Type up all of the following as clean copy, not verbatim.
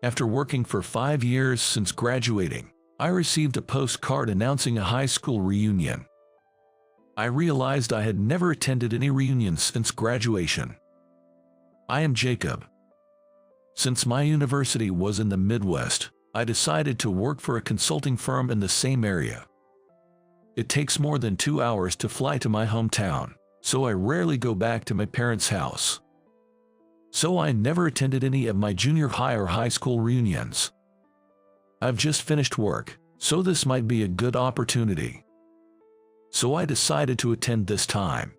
After working for 5 years since graduating, I received a postcard announcing a high school reunion. I realized I had never attended any reunions since graduation. I am Jacob. Since my university was in the Midwest, I decided to work for a consulting firm in the same area. It takes more than 2 hours to fly to my hometown, so I rarely go back to my parents' house. So I never attended any of my junior high or high school reunions. I've just finished work, so this might be a good opportunity. So I decided to attend this time.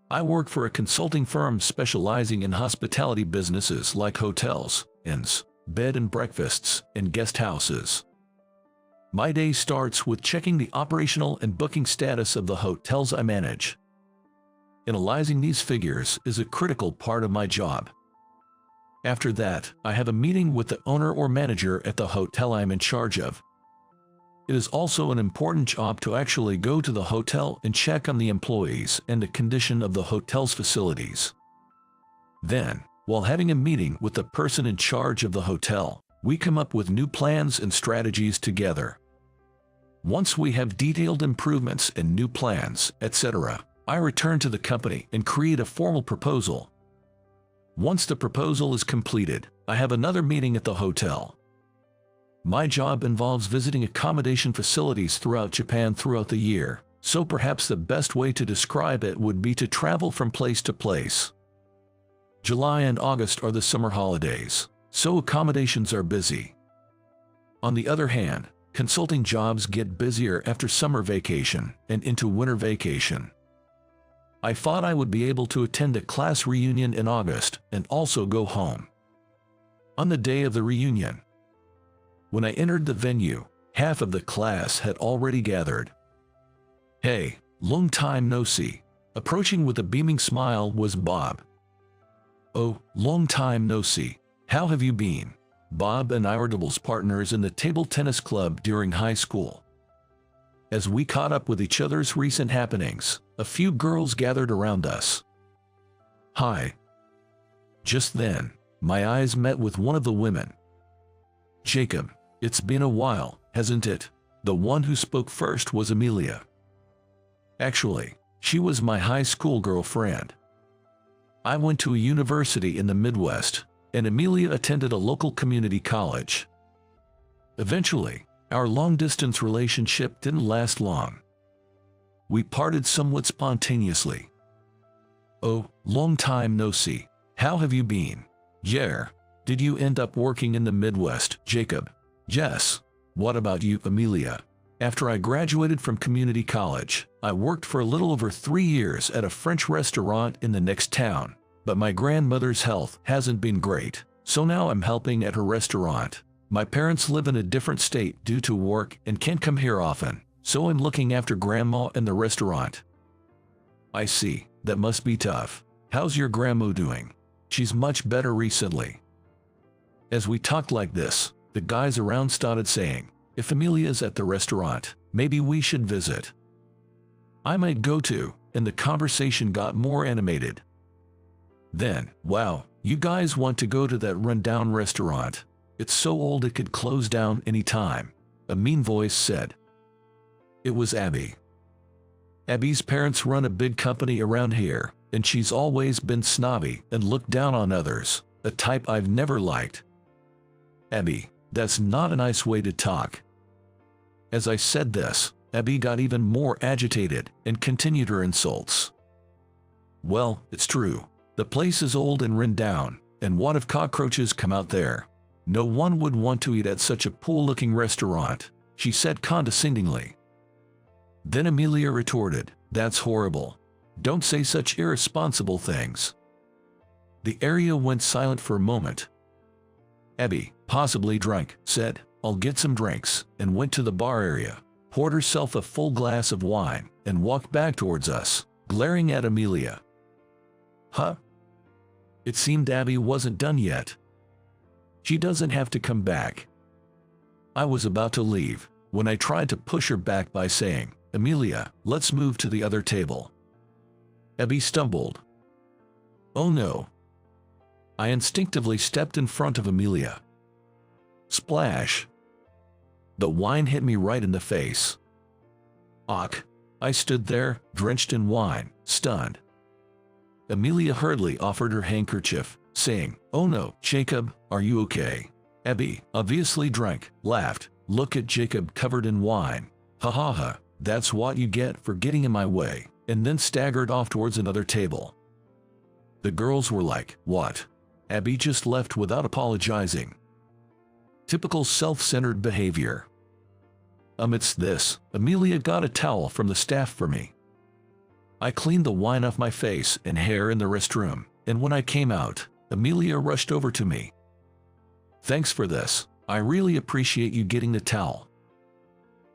I work for a consulting firm specializing in hospitality businesses like hotels, inns, bed and breakfasts, and guest houses. My day starts with checking the operational and booking status of the hotels I manage. Analyzing these figures is a critical part of my job. After that, I have a meeting with the owner or manager at the hotel I am in charge of. It is also an important job to actually go to the hotel and check on the employees and the condition of the hotel's facilities. Then, while having a meeting with the person in charge of the hotel, we come up with new plans and strategies together. Once we have detailed improvements and new plans, etc., I return to the company and create a formal proposal. Once the proposal is completed, I have another meeting at the hotel. My job involves visiting accommodation facilities throughout Japan throughout the year, so perhaps the best way to describe it would be to travel from place to place. July and August are the summer holidays, so accommodations are busy. On the other hand, consulting jobs get busier after summer vacation and into winter vacation. I thought I would be able to attend a class reunion in August and also go home. On the day of the reunion, when I entered the venue, half of the class had already gathered. "Hey, long time no see." Approaching with a beaming smile was Bob. "Oh, long time no see. How have you been?" Bob and I were doubles partners in the table tennis club during high school. As we caught up with each other's recent happenings, a few girls gathered around us. "Hi." Just then, my eyes met with one of the women. "Jacob, it's been a while, hasn't it?" The one who spoke first was Amelia. Actually, she was my high school girlfriend. I went to a university in the Midwest, and Amelia attended a local community college. Eventually, our long-distance relationship didn't last long. We parted somewhat spontaneously. "Oh, long time no see. How have you been?" "Yeah. Did you end up working in the Midwest, Jacob?" "Yes. What about you, Amelia?" "After I graduated from community college, I worked for a little over 3 years at a French restaurant in the next town, but my grandmother's health hasn't been great, so now I'm helping at her restaurant. My parents live in a different state due to work and can't come here often, so I'm looking after Grandma and the restaurant." "I see. That must be tough. How's your grandma doing?" "She's much better recently." As we talked like this, the guys around started saying, "If Amelia's at the restaurant, maybe we should visit." I might go too, and the conversation got more animated. Then, "Wow, you guys want to go to that rundown restaurant? It's so old it could close down any time," a mean voice said. It was Abby. Abby's parents run a big company around here, and she's always been snobby and looked down on others, a type I've never liked. "Abby, that's not a nice way to talk." As I said this, Abby got even more agitated and continued her insults. "Well, it's true. The place is old and run down, and what if cockroaches come out there? No one would want to eat at such a poor-looking restaurant," she said condescendingly. Then Amelia retorted, "That's horrible. Don't say such irresponsible things." The area went silent for a moment. Abby, possibly drunk, said, "I'll get some drinks," and went to the bar area, poured herself a full glass of wine, and walked back towards us, glaring at Amelia. "Huh?" It seemed Abby wasn't done yet. "She doesn't have to come back." I was about to leave, when I tried to push her back by saying, "Amelia, let's move to the other table." Abby stumbled. "Oh no." I instinctively stepped in front of Amelia. Splash! The wine hit me right in the face. Ach! I stood there, drenched in wine, stunned. Amelia hurriedly offered her handkerchief, saying, "Oh no, Jacob, are you okay?" Abby, obviously drunk, laughed. "Look at Jacob covered in wine. Ha ha ha, that's what you get for getting in my way," and then staggered off towards another table. The girls were like, "What?" Abby just left without apologizing. Typical self-centered behavior. Amidst this, Amelia got a towel from the staff for me. I cleaned the wine off my face and hair in the restroom, and when I came out, Amelia rushed over to me. "Thanks for this. I really appreciate you getting the towel."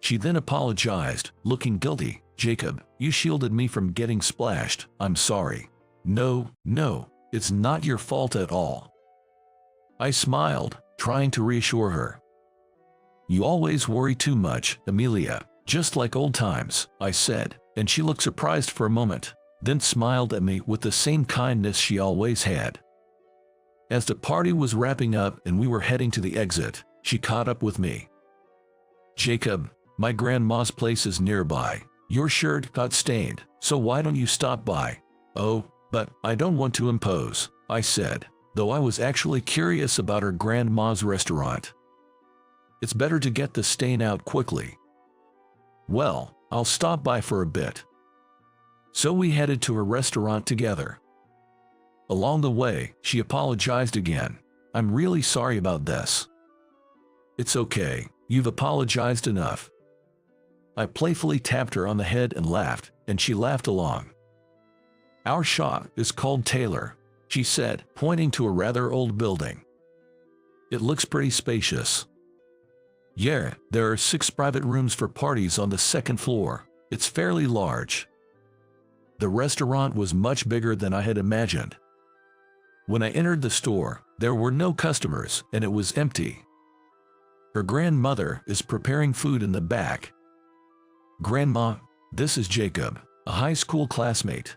She then apologized, looking guilty. "Jacob, you shielded me from getting splashed. I'm sorry." No, it's not your fault at all." I smiled, trying to reassure her. "You always worry too much, Amelia, just like old times," I said, and she looked surprised for a moment, then smiled at me with the same kindness she always had. As the party was wrapping up and we were heading to the exit, she caught up with me. "Jacob, my grandma's place is nearby. Your shirt got stained, so why don't you stop by?" "Oh, but I don't want to impose," I said, though I was actually curious about her grandma's restaurant. "It's better to get the stain out quickly." "Well, I'll stop by for a bit." So we headed to her restaurant together. Along the way, she apologized again. "I'm really sorry about this." "It's okay, you've apologized enough." I playfully tapped her on the head and laughed, and she laughed along. "Our shop is called Taylor," she said, pointing to a rather old building. "It looks pretty spacious." "Yeah, there are 6 private rooms for parties on the 2nd floor. It's fairly large." The restaurant was much bigger than I had imagined. When I entered the store, there were no customers and it was empty. Her grandmother is preparing food in the back. "Grandma, this is Jacob, a high school classmate."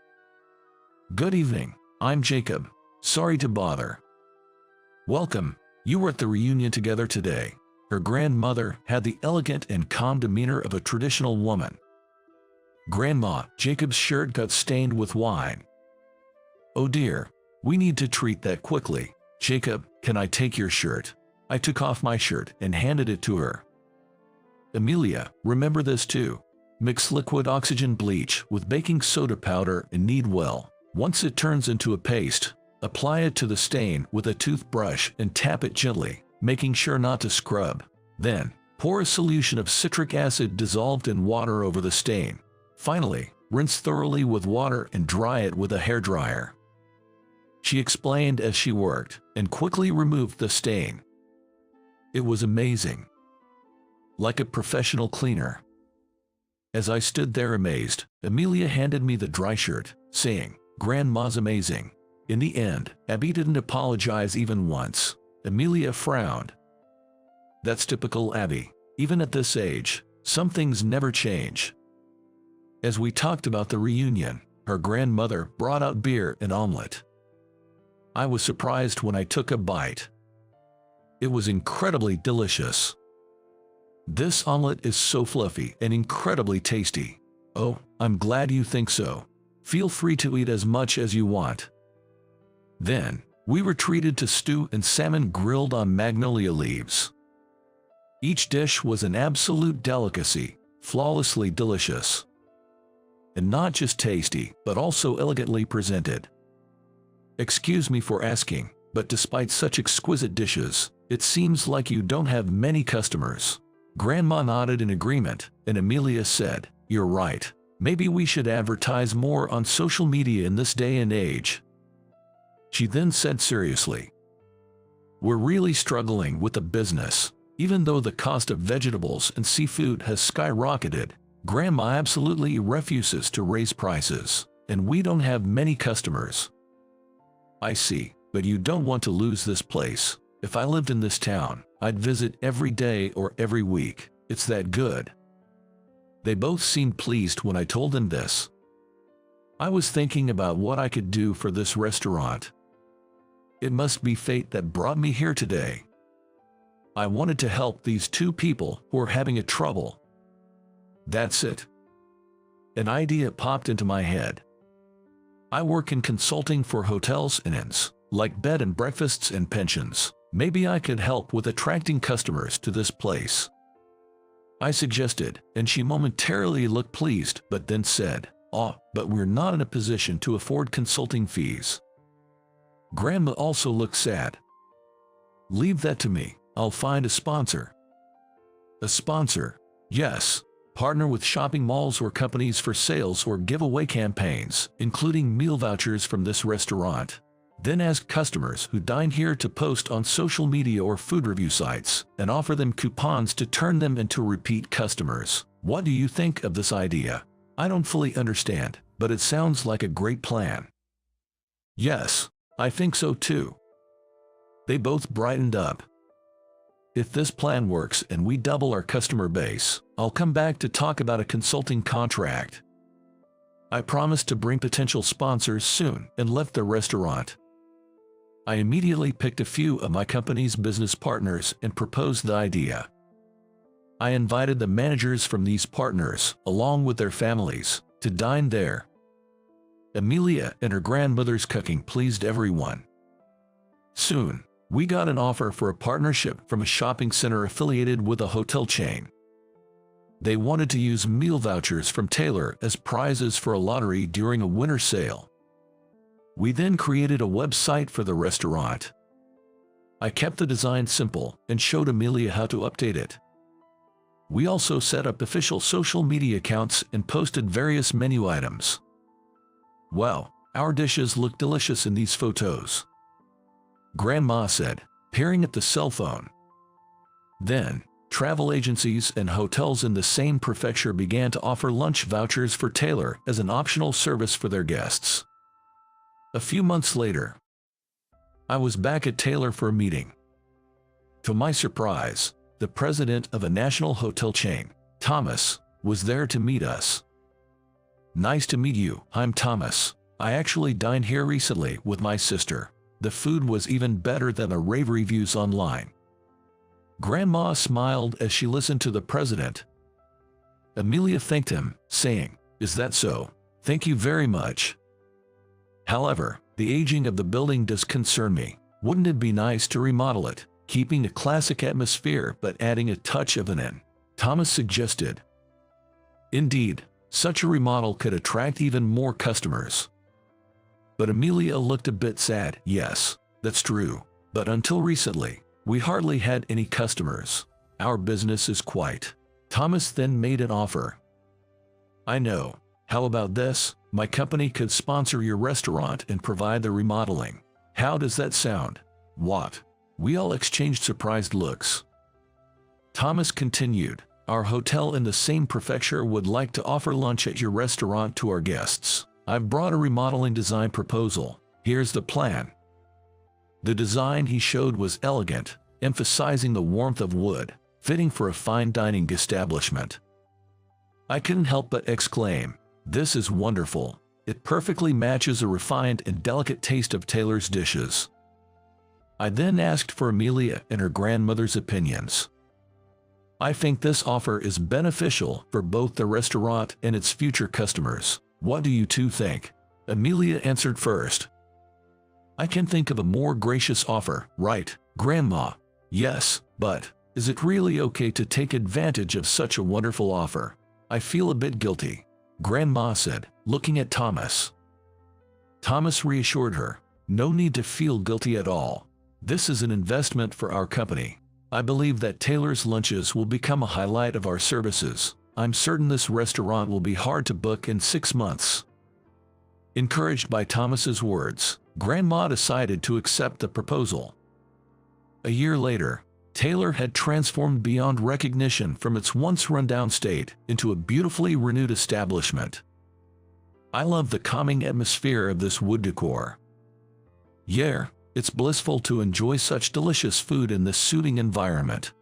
"Good evening, I'm Jacob. Sorry to bother." "Welcome, you were at the reunion together today." Her grandmother had the elegant and calm demeanor of a traditional woman. "Grandma, Jacob's shirt got stained with wine." "Oh dear, we need to treat that quickly. Jacob, can I take your shirt?" I took off my shirt and handed it to her. "Amelia, remember this too. Mix liquid oxygen bleach with baking soda powder and knead well. Once it turns into a paste, apply it to the stain with a toothbrush and tap it gently, making sure not to scrub. Then, pour a solution of citric acid dissolved in water over the stain. Finally, rinse thoroughly with water and dry it with a hairdryer." She explained as she worked, and quickly removed the stain. It was amazing. Like a professional cleaner. As I stood there amazed, Amelia handed me the dry shirt, saying, "Grandma's amazing." In the end, Abby didn't apologize even once. Amelia frowned. That's typical Abby. Even at this age, some things never change. As we talked about the reunion, her grandmother brought out beer and omelet. I was surprised when I took a bite. It was incredibly delicious. This omelet is so fluffy and incredibly tasty. "Oh, I'm glad you think so. Feel free to eat as much as you want." Then, we were treated to stew and salmon grilled on magnolia leaves. Each dish was an absolute delicacy, flawlessly delicious. And not just tasty, but also elegantly presented. Excuse me for asking, but despite such exquisite dishes, it seems like you don't have many customers. Grandma nodded in agreement, and Amelia said, "You're right. Maybe we should advertise more on social media in this day and age." She then said seriously, "We're really struggling with the business. Even though the cost of vegetables and seafood has skyrocketed, Grandma absolutely refuses to raise prices, and we don't have many customers." "I see, but you don't want to lose this place. If I lived in this town, I'd visit every day or every week. It's that good." They both seemed pleased when I told them this. I was thinking about what I could do for this restaurant. It must be fate that brought me here today. I wanted to help these two people who were having a trouble. That's it. An idea popped into my head. I work in consulting for hotels and inns, like bed and breakfasts and pensions. Maybe I could help with attracting customers to this place. I suggested, and she momentarily looked pleased, but then said, "Oh, but we're not in a position to afford consulting fees." Grandma also looked sad. "Leave that to me. I'll find a sponsor." A sponsor? Yes. Partner with shopping malls or companies for sales or giveaway campaigns, including meal vouchers from this restaurant. Then ask customers who dine here to post on social media or food review sites and offer them coupons to turn them into repeat customers. What do you think of this idea? I don't fully understand, but it sounds like a great plan. Yes, I think so too. They both brightened up. If this plan works and we double our customer base, I'll come back to talk about a consulting contract. I promised to bring potential sponsors soon and left the restaurant. I immediately picked a few of my company's business partners and proposed the idea. I invited the managers from these partners, along with their families, to dine there. Amelia and her grandmother's cooking pleased everyone. Soon, we got an offer for a partnership from a shopping center affiliated with a hotel chain. They wanted to use meal vouchers from Taylor as prizes for a lottery during a winter sale. We then created a website for the restaurant. I kept the design simple and showed Amelia how to update it. We also set up official social media accounts and posted various menu items. Wow, our dishes look delicious in these photos, Grandma said, peering at the cell phone. Then, travel agencies and hotels in the same prefecture began to offer lunch vouchers for Taylor as an optional service for their guests. A few months later, I was back at Taylor for a meeting. To my surprise, the president of a national hotel chain, Thomas, was there to meet us. "Nice to meet you, I'm Thomas. I actually dined here recently with my sister. The food was even better than the rave reviews online." Grandma smiled as she listened to the president. Amelia thanked him, saying, "Is that so? Thank you very much. However, the aging of the building does concern me. Wouldn't it be nice to remodel it, keeping a classic atmosphere but adding a touch of an in?" Thomas suggested. Indeed, such a remodel could attract even more customers. But Amelia looked a bit sad. "Yes, that's true. But until recently, we hardly had any customers. Our business is quiet." Thomas then made an offer. "I know. How about this? My company could sponsor your restaurant and provide the remodeling. How does that sound?" "What?" We all exchanged surprised looks. Thomas continued, "Our hotel in the same prefecture would like to offer lunch at your restaurant to our guests. I've brought a remodeling design proposal. Here's the plan." The design he showed was elegant, emphasizing the warmth of wood, fitting for a fine dining establishment. I couldn't help but exclaim, "This is wonderful. It perfectly matches a refined and delicate taste of Taylor's dishes." I then asked for Amelia and her grandmother's opinions. "I think this offer is beneficial for both the restaurant and its future customers. What do you two think?" Amelia answered first. "I can think of a more gracious offer, right, Grandma?" "Yes, but is it really okay to take advantage of such a wonderful offer? I feel a bit guilty," Grandma said, looking at Thomas. Thomas reassured her, "No need to feel guilty at all. This is an investment for our company. I believe that Taylor's lunches will become a highlight of our services. I'm certain this restaurant will be hard to book in 6 months." Encouraged by Thomas's words, Grandma decided to accept the proposal. A year later, Taylor had transformed beyond recognition from its once rundown state into a beautifully renewed establishment. I love the calming atmosphere of this wood decor. Yeah, it's blissful to enjoy such delicious food in this soothing environment.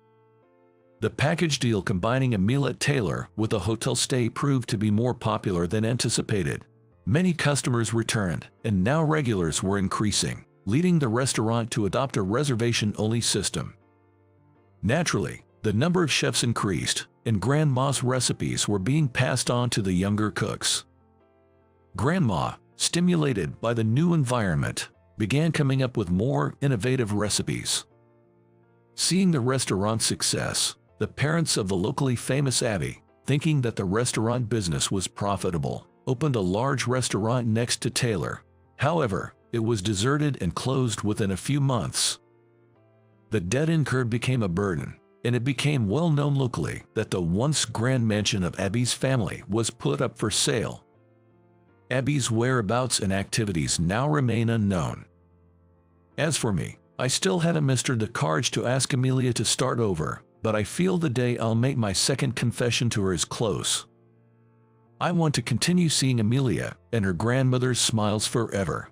The package deal combining a meal at Taylor with a hotel stay proved to be more popular than anticipated. Many customers returned, and now regulars were increasing, leading the restaurant to adopt a reservation-only system. Naturally, the number of chefs increased, and Grandma's recipes were being passed on to the younger cooks. Grandma, stimulated by the new environment, began coming up with more innovative recipes. Seeing the restaurant's success, the parents of the locally famous Abby, thinking that the restaurant business was profitable, opened a large restaurant next to Taylor. However, it was deserted and closed within a few months. The debt incurred became a burden, and it became well known locally that the once grand mansion of Abby's family was put up for sale. Abby's whereabouts and activities now remain unknown. As for me, I still hadn't mustered the courage to ask Amelia to start over, but I feel the day I'll make my second confession to her is close. I want to continue seeing Amelia and her grandmother's smiles forever.